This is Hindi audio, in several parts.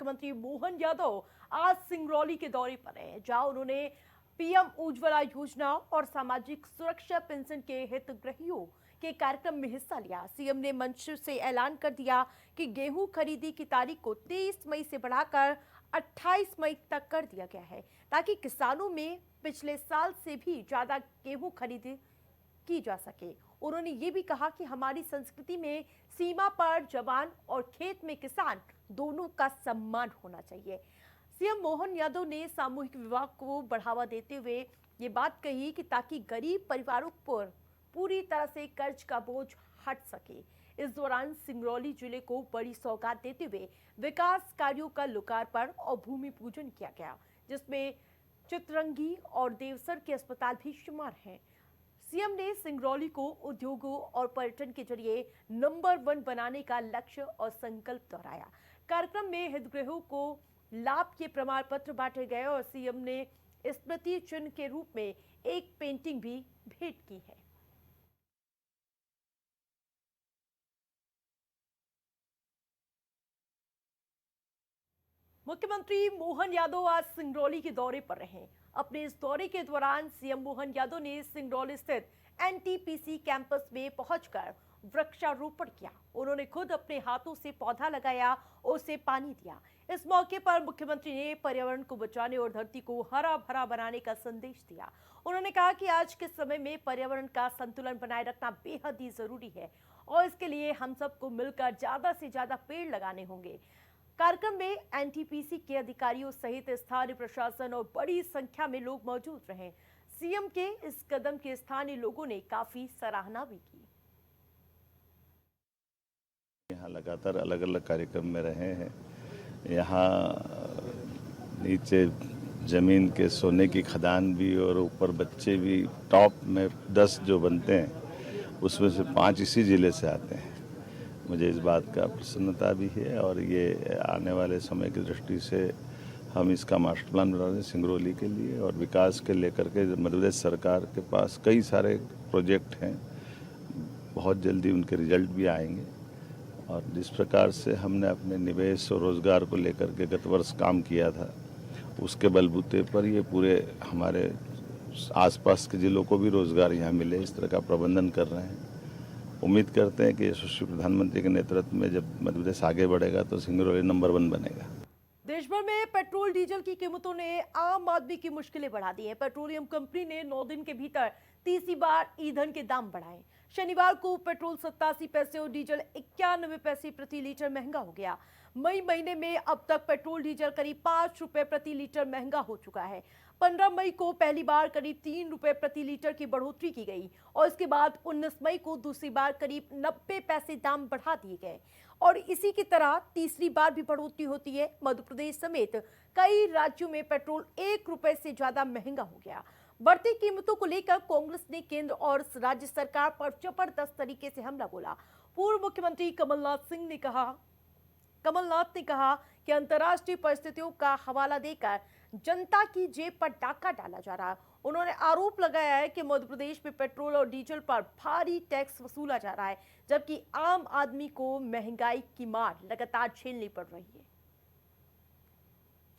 मुख्यमंत्री मोहन यादव आज सिंगरौली के दौरे पर हैं, जहां उन्होंने पीएम उज्ज्वला योजना और सामाजिक सुरक्षा पेंशन के हितग्राहियों के कार्यक्रम में हिस्सा लिया। सीएम ने मंच से ऐलान कर दिया कि गेहूं खरीदी की तारीख को 23 मई से बढ़ाकर 28 मई तक कर दिया गया है, ताकि किसानों में पिछले साल से भी ज्यादा गेहूं खरीदी की जा सके। उन्होंने ये भी कहा कि हमारी संस्कृति में सीमा पर जवान और खेत में किसान दोनों का सम्मान होना चाहिए। सीएम मोहन यादव ने सामूहिक विवाह को बढ़ावा देते हुए ये बात कही कि ताकि गरीब परिवारों पर पूरी तरह से कर्ज का बोझ हट सके। इस दौरान सिंगरौली जिले को बड़ी सौगात देते हुए विकास कार्यों का लोकार्पण और भूमि पूजन किया गया, जिसमें चितरंगी और देवसर के अस्पताल भी शुमार हैं। सीएम ने सिंगरौली को उद्योगों और पर्यटन के जरिए नंबर 1 बनाने का लक्ष्य और संकल्प दोहराया। कार्यक्रम में हितग्राहियों को लाभ के प्रमाण पत्र बांटे गए और सीएम ने स्मृति चिन्ह के रूप में एक पेंटिंग भी भेंट की है। मुख्यमंत्री मोहन यादव आज सिंगरौली के दौरे पर रहे। अपने इस दौरे के दौरान सीएम मोहन यादव ने सिंगरौली स्थित एनटीपीसी कैंपस में पहुंचकर वृक्षारोपण किया। उन्होंने खुद अपने हाथों से पौधा लगाया और उसे पानी दिया। इस मौके पर मुख्यमंत्री ने पर्यावरण को बचाने और धरती को हरा भरा बनाने का संदेश दिया। उन्होंने कहा कि आज के समय में पर्यावरण का संतुलन बनाए रखना बेहद ही जरूरी है और इसके लिए हम सबको मिलकर ज्यादा से ज्यादा पेड़ लगाने होंगे। कार्यक्रम में एनटीपीसी के अधिकारियों सहित स्थानीय प्रशासन और बड़ी संख्या में लोग मौजूद रहे। सीएम के इस कदम की स्थानीय लोगों ने काफी सराहना भी की। यहाँ लगातार अलग अलग कार्यक्रम में रहे हैं। यहाँ नीचे जमीन के सोने की खदान भी और ऊपर बच्चे भी, टॉप में 10 जो बनते हैं उसमें से 5 इसी जिले से आते हैं। मुझे इस बात का प्रसन्नता भी है और ये आने वाले समय की दृष्टि से हम इसका मास्टर प्लान बना रहे हैं सिंगरौली के लिए और विकास के लेकर के। मध्य प्रदेश सरकार के पास कई सारे प्रोजेक्ट हैं, बहुत जल्दी उनके रिजल्ट भी आएंगे और जिस प्रकार से हमने अपने निवेश और रोजगार को लेकर के गत वर्ष काम किया था, उसके बलबूते पर ये पूरे हमारे आसपास के जिलों को भी रोजगार यहाँ मिले, इस तरह का प्रबंधन कर रहे हैं। उम्मीद करते हैं कि यशस्वी प्रधानमंत्री के नेतृत्व में जब मध्य प्रदेश आगे बढ़ेगा तो सिंगरौली नंबर 1 बनेगा। देश भर में पेट्रोल डीजल की कीमतों ने आम आदमी की मुश्किलें बढ़ा दी हैं। पेट्रोलियम कंपनी ने 9 दिन के भीतर तीसरी बार ईंधन के दाम बढ़ाए। शनिवार को पेट्रोल 87 पैसे और डीजल 91 पैसे प्रति लीटर महंगा हो गया। मई महीने में अब तक पेट्रोल डीजल करीब 5 रुपए प्रति लीटर महंगा हो चुका है। 15 मई को पहली बार करीब 3 रुपए प्रति लीटर की बढ़ोतरी की गई और इसके बाद 19 मई को दूसरी बार करीब 90 पैसे दाम बढ़ा दिए गए और इसी की तरह तीसरी बार भी बढ़ोतरी होती है। मध्य प्रदेश समेत कई राज्यों में पेट्रोल 1 रुपए से ज्यादा महंगा हो गया। बढ़ती कीमतों को लेकर कांग्रेस ने केंद्र और राज्य सरकार पर जबरदस्त तरीके से हमला बोला। पूर्व मुख्यमंत्री कमलनाथ ने कहा कि अंतर्राष्ट्रीय परिस्थितियों का हवाला देकर जनता की जेब पर डाका डाला जा रहा है। उन्होंने आरोप लगाया है कि मध्य प्रदेश में पेट्रोल और डीजल पर भारी टैक्स वसूला जा रहा है, जबकि आम आदमी को महंगाई की मार लगातार झेलनी पड़ रही है।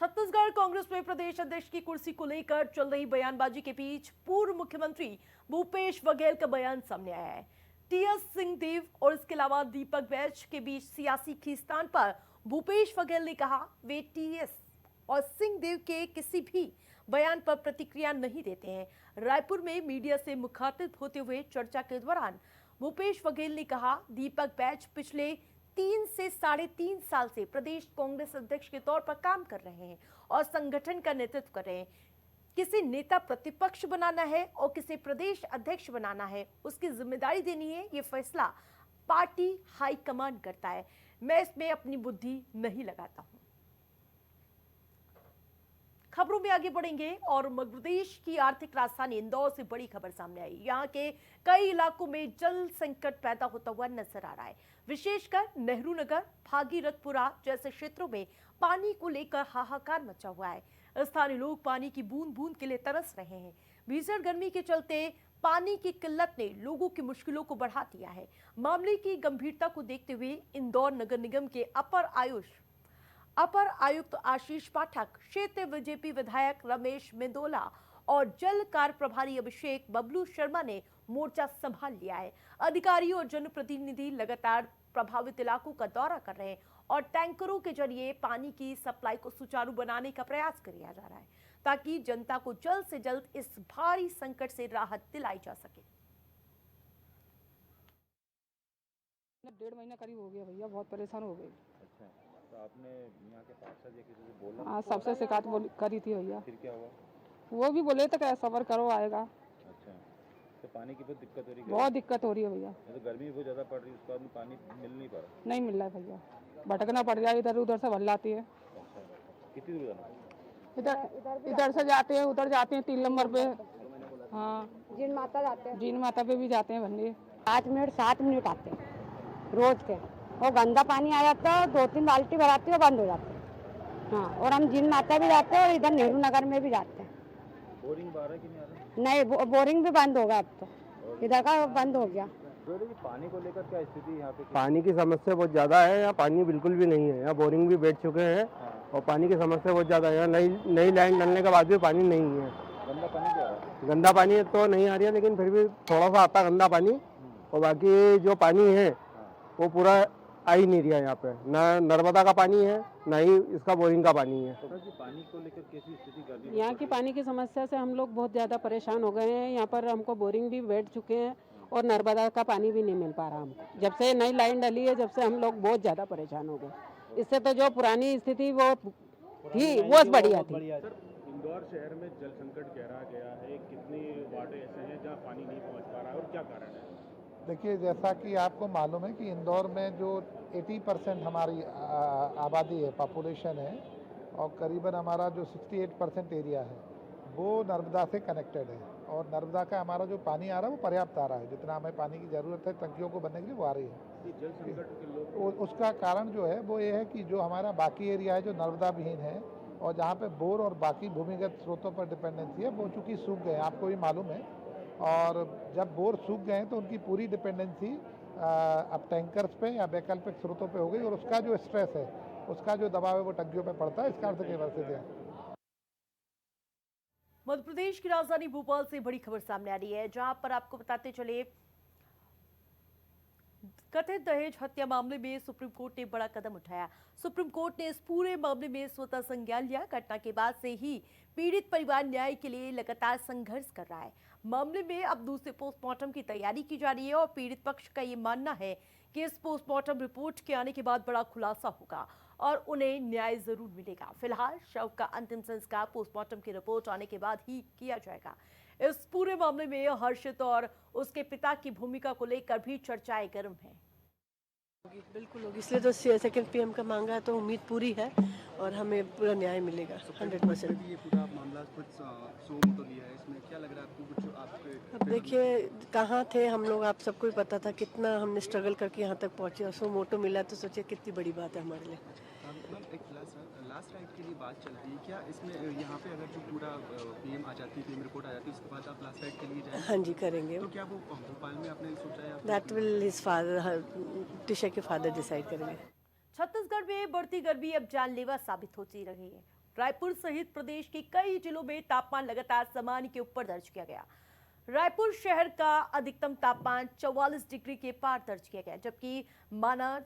छत्तीसगढ़ कांग्रेस में प्रदेश अध्यक्ष की कुर्सी को लेकर चल रही बयानबाजी के बीच पूर्व मुख्यमंत्री भूपेश बघेल का बयान सामने आया है। टीएस सिंहदेव और इसके अलावा दीपक बैच के बीच सियासी खींचतान पर भूपेश बघेल ने कहा वे टीएस और सिंहदेव के किसी भी बयान पर प्रतिक्रिया नहीं देते हैं। रायपुर में मीडिया से मुखातिब होते हुए चर्चा के दौरान भूपेश बघेल ने कहा दीपक बैच पिछले 3 से 3.5 साल से प्रदेश कांग्रेस अध्यक्ष के तौर पर काम कर रहे हैं और संगठन का नेतृत्व कर रहे हैं। किसी नेता प्रतिपक्ष बनाना है और किसी प्रदेश अध्यक्ष बनाना है, उसकी जिम्मेदारी देनी है, ये फैसला पार्टी हाईकमान करता है। मैं इसमें अपनी बुद्धि नहीं लगाता हूं। खबरों में आगे बढ़ेंगे और मध्य प्रदेश की आर्थिक राजधानी इंदौर से बड़ी खबर सामने आई। यहां के कई इलाकों में जल संकट पैदा होता हुआ नजर आ रहा है। विशेषकर नेहरू नगर, भागीरथपुरा जैसे क्षेत्रों में पानी को लेकर हाहाकार मचा हुआ है। स्थानीय लोग पानी की बूंद बूंद के लिए तरस रहे हैं। भीषण गर्मी के चलते पानी की किल्लत ने लोगों की मुश्किलों को बढ़ा दिया है। मामले की गंभीरता को देखते हुए इंदौर नगर निगम के अपर अपर आयुक्त आशीष पाठक, क्षेत्रीय बीजेपी विधायक रमेश मेंदोला और जल कार्य प्रभारी अभिषेक बबलू शर्मा ने मोर्चा संभाल लिया है। अधिकारी और जनप्रतिनिधि लगातार प्रभावित इलाकों का दौरा कर रहे हैं और टैंकरों के जरिए पानी की सप्लाई को सुचारू बनाने का प्रयास किया जा रहा है ताकि जनता को जल्द से जल्द इस भारी संकट से राहत दिलाई जा सके। 1.5 महीना करीब हो गया भैया, बहुत परेशान हो गए। अच्छा, तो आपने यहाँ के पार्षद या किसी से बोला? हाँ, सबसे शिकायत करी थी भैया। फिर क्या हुआ? वो भी बोले थे कि सबर करो, आएगा। अच्छा, तो पानी की बहुत दिक्कत हो रही है? बहुत दिक्कत हो रही है भैया। तो गर्मी भी बहुत ज़्यादा पड़ रही है, उसके बाद में पानी मिल नहीं पा रहा? नहीं मिल रहा है भैया, भटकना पड़ रहा है, इधर उधर से भल्लाती है। अच्छा, कितनी दूर जाना? इधर से जाते हैं, उधर जाते हैं 3 नंबर पे। हाँ, जिन माता जाते हैं, जीन माता पे भी जाते हैं भंडे। 5 मिनट 7 मिनट आते हैं रोज के, और गंदा पानी आ जाता है, 2-3 बाल्टी भराती है, बंद हो जाते हैं। हाँ, और हम जिन माता भी जाते हैं और इधर नेहरू नगर में भी जाते हैं। बोरिंग आ रहा है कि नहीं आ रहा? नहीं, बोरिंग भी बंद होगा अब तो, इधर का बंद हो गया। पानी को लेकर क्या स्थिति यहाँ पे? पानी की समस्या बहुत ज़्यादा है, यहाँ पानी बिल्कुल भी नहीं है। यहाँ बोरिंग भी बैठ चुके हैं और पानी की समस्या बहुत ज़्यादा है। यहाँ नई लाइन डलने के बाद भी पानी नहीं है। गंदा पानी क्या आ रहा है? गंदा पानी तो नहीं आ रही है, लेकिन फिर भी थोड़ा सा आता गंदा पानी, और बाकी जो पानी है वो पूरा आ ही नहीं रहा यहाँ पे। ना नर्मदा का पानी है, ना ही इसका बोरिंग का पानी है। तो पानी को लेकर कैसी स्थिति कर दी? यहाँ की पानी की समस्या से हम लोग बहुत ज़्यादा परेशान हो गए हैं। यहाँ पर हमको बोरिंग भी बैठ चुके हैं और नर्मदा का पानी भी नहीं मिल पा रहा हमको। जब से नई लाइन डली है, जब से हम लोग बहुत ज़्यादा परेशान हो गए। इससे तो जो पुरानी स्थिति वो थी वो बढ़िया थी। इंदौर शहर में जल संकट गहरा गया है। कितनी वार्ड ऐसे हैं जहां पानी नहीं पहुंच पा रहा है और क्या कारण है? देखिए, जैसा कि आपको मालूम है कि इंदौर में जो 80% हमारी आबादी है, पॉपुलेशन है, और करीबन हमारा जो 68% एरिया है वो नर्मदा से कनेक्टेड है। और नर्मदा का हमारा जो पानी आ रहा है वो पर्याप्त आ रहा है। जितना हमें पानी की ज़रूरत है टंकियों को बनने के लिए वो आ रही है। जल संकट के लोग उसका कारण जो है वो ये है कि जो हमारा बाकी एरिया है जो नर्मदा विहीन है और जहाँ पे बोर और बाकी भूमिगत स्रोतों पर डिपेंडेंसी है, वो चूँकि सूख गए हैं, आपको भी मालूम है। और जब बोर सूख गए हैं तो उनकी पूरी डिपेंडेंसी अब टैंकर्स पे या वैकल्पिक स्रोतों पे हो गई, और उसका जो स्ट्रेस है, उसका जो दबाव है वो टंकियों पे पड़ता है। इस कारण से कई वर्ष से मध्य प्रदेश की राजधानी भोपाल से बड़ी खबर सामने आ रही है, जहां पर आपको बताते चले कथित दहेज हत्या मामले में सुप्रीम कोर्ट ने बड़ा कदम उठाया। सुप्रीम कोर्ट ने इस पूरे मामले में स्वतः संज्ञान लिया। घटना के बाद से ही पीड़ित परिवार न्याय के लिए लगातार संघर्ष कर रहा है। मामले में अब दूसरे पोस्टमार्टम की तैयारी की जा रही है और पीड़ित पक्ष का ये मानना है कि इस पोस्टमार्टम रिपोर्ट के आने के बाद बड़ा खुलासा होगा और उन्हें न्याय जरूर मिलेगा। फिलहाल शव का अंतिम संस्कार पोस्टमार्टम की रिपोर्ट आने के बाद ही किया जाएगा। इस पूरे मामले में हर्षित और उसके पिता की भूमिका को लेकर भी चर्चाएं गर्म हैं। बिल्कुल होगी, इसलिए तो सेकंड पीएम का मांगा है, तो उम्मीद पूरी है और हमें पूरा न्याय मिलेगा 100%। ये पूरा मामला कुछ शो तो लिया है, इसमें क्या लग रहा है आपको? कुछ आपके अब देखिए कहाँ थे हम लोग, आप सबको ही पता था कितना हमने स्ट्रगल करके यहाँ तक पहुँचे और सो मोटो मिला, तो सोचिए कितनी बड़ी बात है हमारे लिए। एक लास्ट राइट के लिए बात चल रही है, क्या इसमें यहाँ पे अगर जो पूरा पीएम आ जाती है, पीएम रिपोर्ट आ जाती है, उसके बाद आप लास्ट राइट के लिए जाएंगे? हाँ जी, करेंगे। तो क्या वो भोपाल में आपने सोचा है? That will his father, Tisha के फादर डिसाइड करेंगे। छत्तीसगढ़ में बढ़ती गर्मी अब जानलेवा साबित होती रही है। रायपुर सहित प्रदेश के कई जिलों में तापमान लगातार सामान्य के ऊपर दर्ज किया गया। रायपुर शहर का अधिकतम तापमान 44 डिग्री के पार दर्ज किया गया, जबकि माना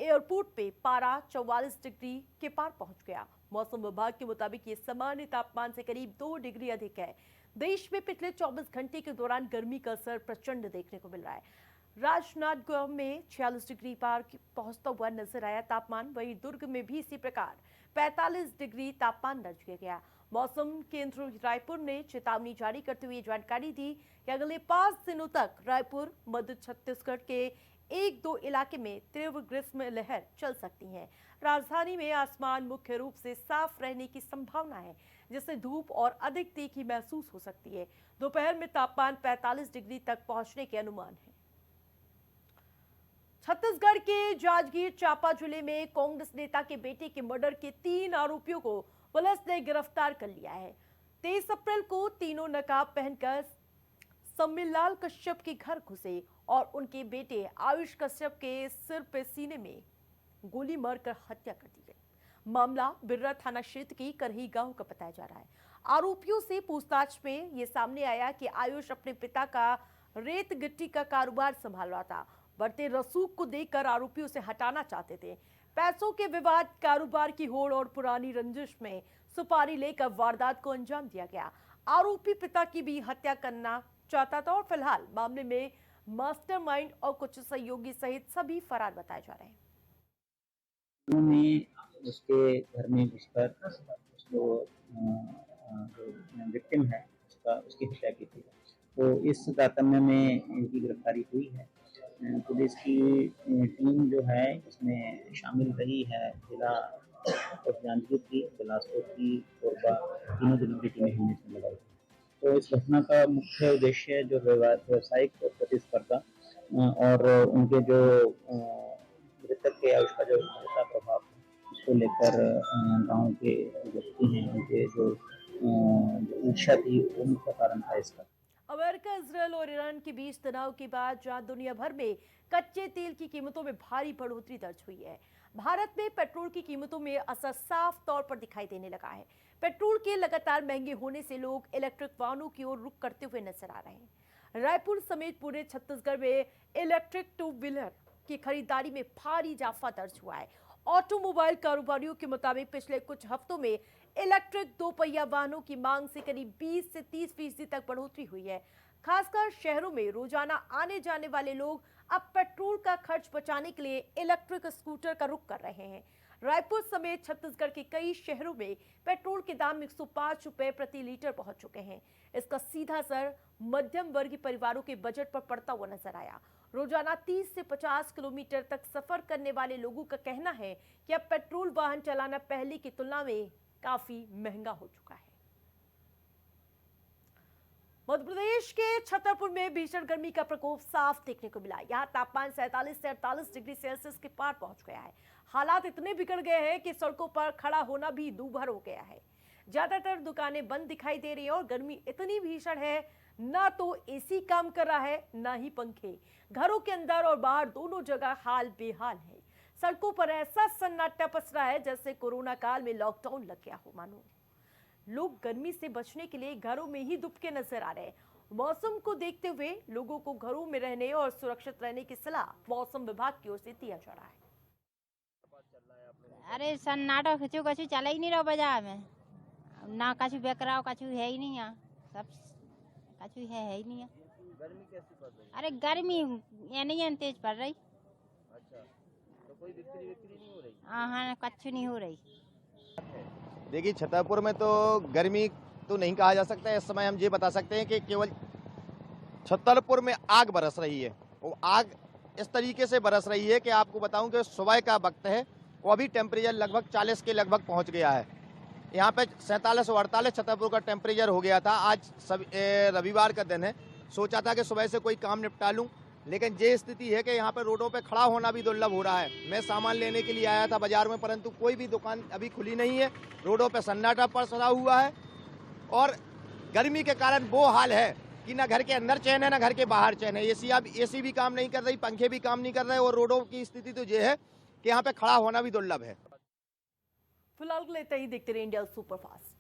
एयरपोर्ट पे पारा 44 डिग्री के पार पहुंच गया। मौसम विभाग के मुताबिक ये सामान्य तापमान से करीब 2 डिग्री अधिक है। देश में पिछले 24 घंटे के दौरान गर्मी का असर प्रचंड देखने को मिल रहा है। राजनांदगांव में 46 डिग्री पार पहुंचता हुआ नजर आया तापमान। वहीं दुर्ग में भी इसी प्रकार 45 डिग्री तापमान दर्ज किया गया। मौसम केंद्र रायपुर ने चेतावनी जारी करते हुए जानकारी दी कि अगले 5 दिनों तक रायपुर, मध्य छत्तीसगढ़ के 1-2 इलाके में तीव्र ग्रीष्म लहर चल सकती है। राजधानी में आसमान मुख्य रूप से साफ रहने की संभावना है, जिससे धूप और अधिक तीखी महसूस हो सकती है। दोपहर में तापमान 45 डिग्री तक पहुंचने के अनुमान है। छत्तीसगढ़ के जांजगीर चांपा जिले में कांग्रेस नेता के बेटे के मर्डर के 3 आरोपियों को पुलिस ने गिरफ्तार कर लिया है। 23 अप्रैल को तीनों नकाब पहनकर सम्मिलाल कश्यप के घर घुसे और उनके बेटे आयुष कश्यप के सिर पे सीने में गोली मारकर हत्या कर दी गई। मामला बिर्रा थाना क्षेत्र की करही गांव का बताया जा रहा है। आरोपियों से पूछताछ में ये सामने आया कि आयुष अपने पिता का रेत गिट्टी का कारोबार संभाल रहा था। बढ़ते रसूख को देखकर आरोपी उसे हटाना चाहते थे। पैसों के विवाद, कारोबार की होड़ और पुरानी रंजिश में सुपारी लेकर वारदात को अंजाम दिया गया। आरोपी पिता की भी हत्या करना चाहता था और फिलहाल मामले में मास्टरमाइंड और कुछ सहयोगी सहित सभी फरार बताए जा रहे हैं। उन्होंने उसके घर में घुसकर उसको जो विक्टिम है उसकी हत्या की थी। तो इस तारतम्य में इनकी गिरफ्तारी हुई है। पुलिस की टीम जो है इसमें शामिल रही है। जिला जांजगीर की, बिलासपुर की, कोरबा, तीनों जिलों की टीमें हमने इसमें लगाई। तो इस घटना का मुख्य उद्देश्य जो व्यवसायिक प्रतिस्पर्धा और उनके जो मृतक के आयुष का जो प्रभाव है उसको लेकर गांव के व्यक्ति हैं उनके जो ईर्ष्या थी वो मुख्य कारण था इसका। अमेरिका, इजरायल और ईरान के बीच तनाव के बाद जहां दुनिया भर में कच्चे तेल की कीमतों में भारी बढ़ोतरी दर्ज हुई है, भारत में पेट्रोल की कीमतों में असर साफ तौर पर दिखाई देने लगा है। पेट्रोल के लगातार महंगे होने से लोग इलेक्ट्रिक वाहनों की ओर रुख करते हुए नजर आ रहे हैं। रायपुर समेत पूरे छत्तीसगढ़ में इलेक्ट्रिक टू व्हीलर की खरीदारी में भारी इजाफा दर्ज हुआ है। ऑटोमोबाइल कारोबारियों के मुताबिक पिछले कुछ हफ्तों में इलेक्ट्रिक दोपहिया वाहनों की मांग से करीब 20 से 30% तक बढ़ोतरी हुई है। खासकर शहरों में रोजाना आने जाने वाले लोग अब पेट्रोल का खर्च बचाने के लिए इलेक्ट्रिक स्कूटर का रुख कर रहे हैं। रायपुर समेत छत्तीसगढ़ के कई शहरों में पेट्रोल के दाम 105 रुपए प्रति लीटर पहुंच चुके हैं। इसका सीधा असर मध्यम वर्गीय परिवारों के बजट पर पड़ता हुआ नजर आया। रोजाना 30 से 50 किलोमीटर तक सफर करने वाले लोगों का कहना है कि अब पेट्रोल वाहन चलाना पहले की तुलना में काफी महंगा हो चुका है। मध्य प्रदेश के छतरपुर में भीषण गर्मी का प्रकोप साफ देखने को मिला। यहाँ तापमान 47 से 48 डिग्री सेल्सियस के पार पहुंच गया है। हालात इतने बिगड़ गए हैं कि सड़कों पर खड़ा होना भी दूभर हो गया है। ज्यादातर दुकानें बंद दिखाई दे रही हैं और गर्मी इतनी भीषण है, ना तो एसी काम कर रहा है ना ही पंखे। घरों के अंदर और बाहर दोनों जगह हाल बेहाल है। सड़कों पर ऐसा सन्नाटा पसरा है जैसे कोरोना काल में लॉकडाउन लग गया हो। मानो लोग गर्मी से बचने के लिए घरों में ही दुबके नजर आ रहे हैं। मौसम को देखते हुए लोगों को घरों में रहने और सुरक्षित रहने की सलाह मौसम विभाग की ओर से दिया जा रहा है। अरे सन्नाटा खचू कछु चला ही नहीं रहा बाजार में, ना कछु बेच रहा हो, कछु है ही नहीं, यहाँ सब कछु है ही नहीं। गर्मी कैसी पड़ रही है? अरे गर्मी ये नहीं है तेज पड़ रही। अच्छा, तो कोई बिक्री नहीं हो रही? हाँ, कछु नहीं हो रही। देखिए, छतरपुर में तो गर्मी तो नहीं कहा जा सकता है। इस समय हम ये बता सकते हैं कि केवल छतरपुर में आग बरस रही है। वो आग इस तरीके से बरस रही है कि आपको बताऊं कि सुबह का वक्त है, वो अभी टेम्परेचर लगभग 40 के लगभग पहुंच गया है। यहाँ पे 47 और 48 छतरपुर का टेम्परेचर हो गया था। आज रविवार का दिन है, सोचा था कि सुबह से कोई काम निपटा लूँ, लेकिन ये स्थिति है कि यहाँ पे रोडों पे खड़ा होना भी दुर्लभ हो रहा है। मैं सामान लेने के लिए आया था बाजार में, परंतु कोई भी दुकान अभी खुली नहीं है। रोडों पे सन्नाटा पसरा हुआ है और गर्मी के कारण वो हाल है कि ना घर के अंदर चैन है ना घर के बाहर चैन है। एसी भी काम नहीं कर रही, पंखे भी काम नहीं कर रहे और रोडों की स्थिति तो ये है कि यहाँ पे खड़ा होना भी दुर्लभ है। फिलहाल लेते ही देखते रहे इंडिया सुपरफास्ट।